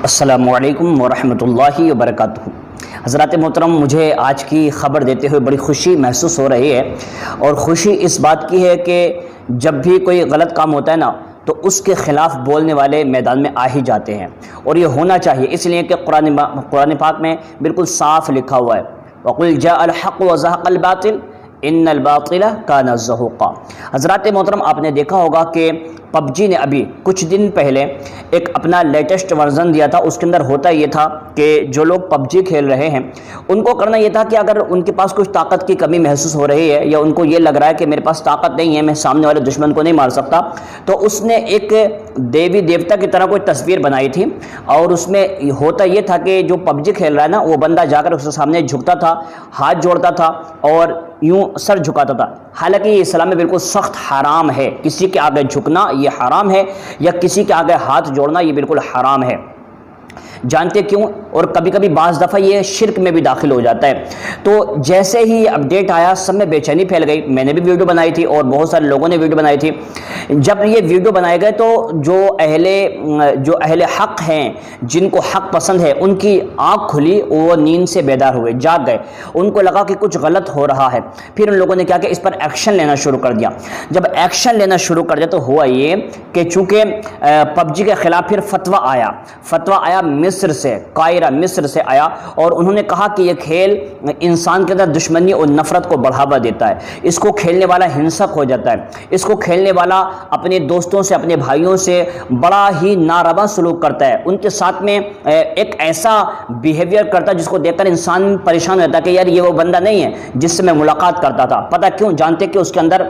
السلام علیکم ورحمۃ اللہ وبرکاتہ۔ حضرات محترم، مجھے آج کی خبر دیتے ہوئے بڑی خوشی محسوس ہو رہی ہے، اور خوشی اس بات کی ہے کہ جب بھی کوئی غلط کام ہوتا ہے نا تو اس کے خلاف بولنے والے میدان میں آ ہی جاتے ہیں، اور یہ ہونا چاہیے، اس لیے کہ قرآن پاک میں بالکل صاف لکھا ہوا ہے وَقُلْ جَاءَ الْحَقُّ وَزَهَقَ الْبَاطِلُ إِنَّ الْبَاطِلَ كَانَ زَهُوقًا۔ حضرات محترم، آپ نے دیکھا ہوگا کہ پب جی نے ابھی کچھ دن پہلے ایک اپنا لیٹسٹ ورژن دیا تھا۔ اس کے اندر ہوتا یہ تھا کہ جو لوگ پب جی کھیل رہے ہیں ان کو کرنا یہ تھا کہ اگر ان کے پاس کچھ طاقت کی کمی محسوس ہو رہی ہے، یا ان کو یہ لگ رہا ہے کہ میرے پاس طاقت نہیں ہے، میں سامنے والے دشمن کو نہیں مار سکتا، تو اس نے ایک دیوی دیوتا کی طرح کوئی تصویر بنائی تھی، اور اس میں ہوتا یہ تھا کہ جو پب جی کھیل رہا ہے نا، وہ بندہ جا کر اس کے سامنے جھکتا تھا، ہاتھ جوڑتا تھا اور یوں سر جھکاتا تھا۔ حالانکہ یہ اسلام میں بالکل سخت حرام ہے، کسی کے آگے جھکنا یہ حرام ہے، یا کسی کے آگے ہاتھ جوڑنا یہ بالکل حرام ہے۔ جانتے کیوں؟ اور کبھی کبھی بعض دفعہ یہ شرک میں بھی داخل ہو جاتا ہے۔ تو جیسے ہی یہ اپڈیٹ آیا، سب میں بے چینی پھیل گئی۔ میں نے بھی ویڈیو بنائی تھی اور بہت سارے لوگوں نے ویڈیو بنائی تھی۔ جب یہ ویڈیو بنائے گئے تو جو اہل حق ہیں، جن کو حق پسند ہے، ان کی آنکھ کھلی، وہ نیند سے بیدار ہوئے، جاگ گئے، ان کو لگا کہ کچھ غلط ہو رہا ہے۔ پھر ان لوگوں نے کیا کہ اس پر ایکشن لینا شروع کر دیا۔ جب ایکشن لینا شروع کر دیا تو ہوا یہ کہ چونکہ پب جی کے خلاف پھر فتویٰ آیا مصر سے، قاہرہ مصر سے آیا، اور انہوں نے کہا کہ یہ کھیل انسان کے اندر دشمنی اور نفرت کو بڑھاوا دیتا ہے، اس کو کھیلنے والا ہنسک ہو جاتا ہے، اس کو کھیلنے والا اپنے دوستوں سے، اپنے بھائیوں سے بڑا ہی ناروا سلوک کرتا ہے، ان کے ساتھ میں ایک ایسا بیہیویئر کرتا ہے جس کو دیکھ کر انسان پریشان ہوتا ہے کہ یار یہ وہ بندہ نہیں ہے جس سے میں ملاقات کرتا تھا۔ پتہ کیوں؟ جانتے کہ اس کے اندر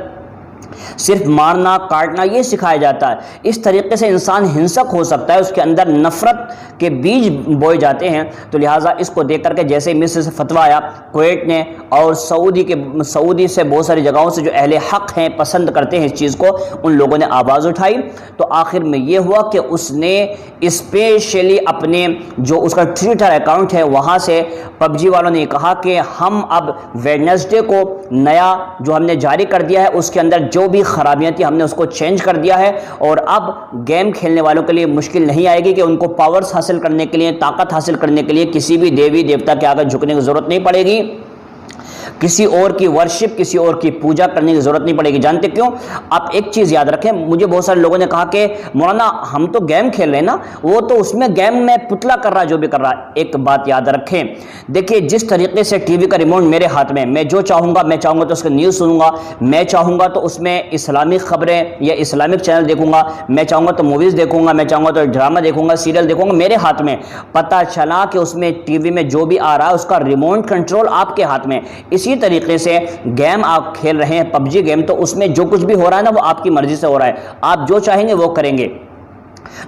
صرف مارنا کاٹنا یہ سکھایا جاتا ہے۔ اس طریقے سے انسان ہنسک ہو سکتا ہے، اس کے اندر نفرت کے بیج بوئے جاتے ہیں۔ تو لہٰذا اس کو دیکھ کر کے جیسے مصر سے فتویٰ آیا، کویت نے اور سعودی سے بہت ساری جگہوں سے جو اہل حق ہیں، پسند کرتے ہیں اس چیز کو، ان لوگوں نے آواز اٹھائی۔ تو آخر میں یہ ہوا کہ اس نے اسپیشلی اپنے جو اس کا ٹویٹر اکاؤنٹ ہے وہاں سے پب جی والوں نے کہا کہ ہم اب ویڈنسڈے کو نیا جو ہم نے جاری کر دیا ہے، اس کے اندر جو بھی خرابیاں تھیں ہم نے اس کو چینج کر دیا ہے، اور اب گیم کھیلنے والوں کے لیے مشکل نہیں آئے گی کہ ان کو پاورز حاصل کرنے کے لیے، طاقت حاصل کرنے کے لیے کسی بھی دیوی دیوتا کے آگے جھکنے کی ضرورت نہیں پڑے گی، کسی اور کی ورشپ، کسی اور کی پوجا کرنے کی ضرورت نہیں پڑے گی۔ جانتے کیوں؟ آپ ایک چیز یاد رکھیں، مجھے بہت سارے لوگوں نے کہا کہ مولانا ہم تو گیم کھیل رہے ہیں نا، وہ تو اس میں گیم میں پتلا کر رہا ہے، جو بھی کر رہا ہے۔ ایک بات یاد رکھیں، دیکھیے جس طریقے سے ٹی وی کا ریموٹ میرے ہاتھ میں جو چاہوں گا تو اس کا نیوز سنوں گا، میں چاہوں گا تو اس میں اسلامک خبریں یا اسلامک چینل دیکھوں گا، میں چاہوں گا تو موویز دیکھوں گا، میں چاہوں گا تو ڈرامہ دیکھوں گا، سیریل دیکھوں گا، میرے ہاتھ میں۔ پتہ چلا کہ اس میں ٹی وی میں جو بھی آ رہا ہے اس کا ریموٹ کنٹرول آپ کے ہاتھ میں۔ اسی طریقے سے گیم آپ کھیل رہے ہیں، پب جی گیم، تو اس میں جو کچھ بھی ہو رہا ہے نا وہ آپ کی مرضی سے ہو رہا ہے، آپ جو چاہیں گے وہ کریں گے۔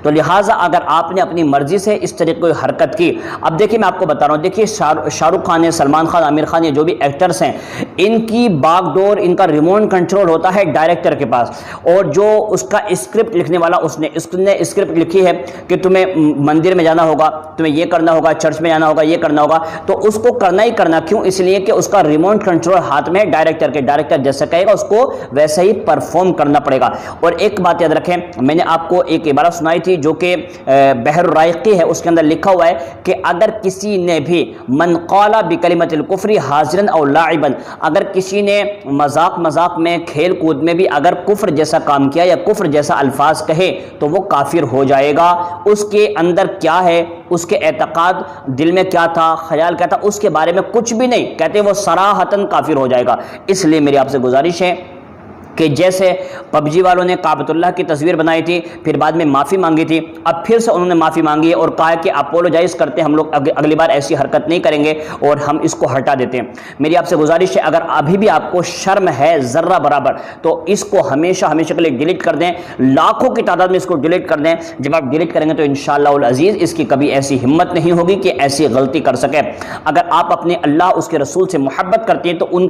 تو لہٰذا اگر آپ نے اپنی مرضی سے اس طریقے کی حرکت کی، اب دیکھیے میں آپ کو بتا رہا ہوں، دیکھیے شاہ رخ خان ہے، سلمان خان، عامر خان، یہ جو بھی ایکٹرز ہیں، ان کی باغ ڈور، ان کا ریموٹ کنٹرول ہوتا ہے ڈائریکٹر کے پاس، اور جو اس کا اسکرپٹ لکھنے والا اس نے اسکرپٹ لکھی ہے کہ تمہیں مندر میں جانا ہوگا، تمہیں یہ کرنا ہوگا، چرچ میں جانا ہوگا، یہ کرنا ہوگا، تو اس کو کرنا ہی کرنا۔ کیوں؟ اس لیے کہ اس کا ریموٹ کنٹرول ہاتھ میں ڈائریکٹر کے، ڈائریکٹر جیسا کہے گا اس کو ویسا ہی پرفارم کرنا پڑے گا۔ اور ایک بات یاد رکھیں، میں نے آپ کو ایک عبارت سنائی تھی جو کہ بحر الرائقی ہے، اس کے اندر لکھا ہوا ہے کہ اگر کسی نے بھی من قال بکلمۃ الکفر حاضرا او لاعبا، اگر کسی نے مذاق میں، کھیل کود میں بھی اگر کفر جیسا کام کیا یا کفر جیسا الفاظ کہے تو وہ کافر ہو جائے گا۔ اس کے اندر کیا ہے، اس کے اعتقاد دل میں کیا تھا، خیال کیا تھا، اس کے بارے میں کچھ بھی نہیں، کہتے وہ صراحتاً کافر ہو جائے گا۔ اس لیے میری آپ سے گزارش ہے کہ جیسے پب جی والوں نے کعبۃ اللہ کی تصویر بنائی تھی، پھر بعد میں معافی مانگی تھی، اب پھر سے انہوں نے معافی مانگی ہے اور کہا ہے کہ اپولوجائز کرتے ہیں، ہم لوگ اگلی بار ایسی حرکت نہیں کریں گے اور ہم اس کو ہٹا دیتے ہیں۔ میری آپ سے گزارش ہے، اگر ابھی بھی آپ کو شرم ہے ذرہ برابر تو اس کو ہمیشہ کے لیے ڈیلیٹ کر دیں، لاکھوں کی تعداد میں اس کو ڈیلیٹ کر دیں۔ جب آپ ڈیلیٹ کریں گے تو انشاءاللہ العزیز اس کی کبھی ایسی ہمت نہیں ہوگی کہ ایسی غلطی کر سکے۔ اگر آپ اپنے اللہ اس کے رسول سے محبت کرتے ہیں تو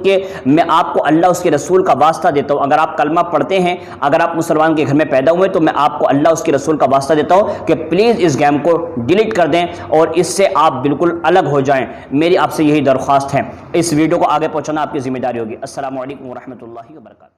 میں آپ کو اللہ اس کے رسول کا واسطہ دیتا ہوں، اگر آپ کلمہ پڑھتے ہیں، اگر آپ مسلمان کے گھر میں پیدا ہوئے تو میں آپ کو اللہ اس کے رسول کا واسطہ دیتا ہوں کہ پلیز اس گیم کو ڈیلیٹ کر دیں اور اس سے آپ بالکل الگ ہو جائیں۔ میری آپ سے یہی درخواست ہے، اس ویڈیو کو آگے پہنچانا آپ کی ذمہ داری ہوگی۔ السلام علیکم ورحمۃ اللہ وبرکاتہ۔